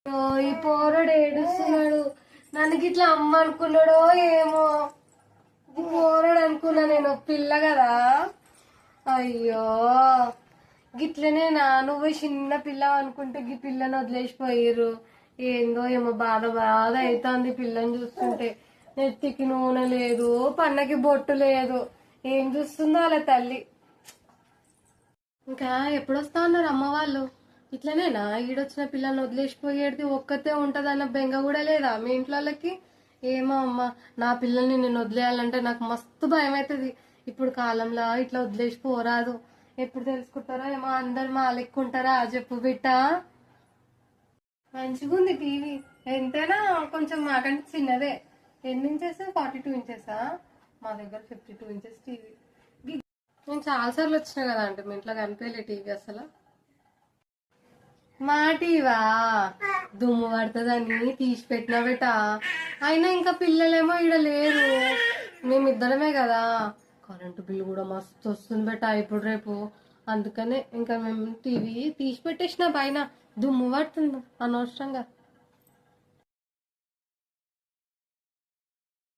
ఈ పోరడు ఏడుస్తున్నాడు. నన్ను గిట్లా అమ్మ అనుకున్నాడో ఏమో. ఈ పోరడు అనుకున్నా నేను పిల్ల కదా. అయ్యో గిట్లనేనా నువ్వు చిన్న పిల్ల అనుకుంటే ఈ పిల్లని వదిలేసిపోయారు. ఏందో ఏమో బాధ బాధ అవుతుంది పిల్లని చూస్తుంటే. నెత్తికి నూనె లేదు, పన్నకి బొట్టు లేదు, ఏం చూస్తుందో అలా తల్లి. ఇంకా ఎప్పుడొస్తా ఉన్నారు అమ్మ వాళ్ళు? ఇట్లనేనా ఈడొచ్చిన పిల్లల్ని వదిలేసిపోయేది ఒక్కతే ఉంటదన్న బెంగ కూడా లేదా మీ ఇంట్లోకి? ఏమో అమ్మ, నా పిల్లల్ని నేను వదిలేయాలంటే నాకు మస్తు భయం అవుతుంది. ఇప్పుడు కాలంలో ఇట్లా వదిలేసిపోరాదు. ఎప్పుడు తెలుసుకుంటారో ఏమో, అందరు మా లెక్కుంటారా చెప్పు బిట్ట. మంచిగా ఉంది టీవీ, ఎంతైనా కొంచెం మాకంటే చిన్నదే. ఎన్ని ఇంచెస్? 42 ఇంచెసా? మా దగ్గర 52 ఇంచెస్ టీవీ. నేను చాలాసార్లు వచ్చినా కదా అంటే మీ ఇంట్లో కనిపించలే టీవీ అసలు. మా టీవా దుమ్ము పడుతుందని తీసి పెట్టినా బెట. అయినా ఇంకా పిల్లలేమో ఈడ లేరు, మేమిద్దరమే కదా. కరెంటు బిల్లు కూడా మస్తు వస్తుంది బెట ఇప్పుడు రేపు. అందుకనే ఇంకా మేము టీవీ తీసి పెట్టేసిన పైన. దుమ్ము పడుతుంది అనవసరంగా.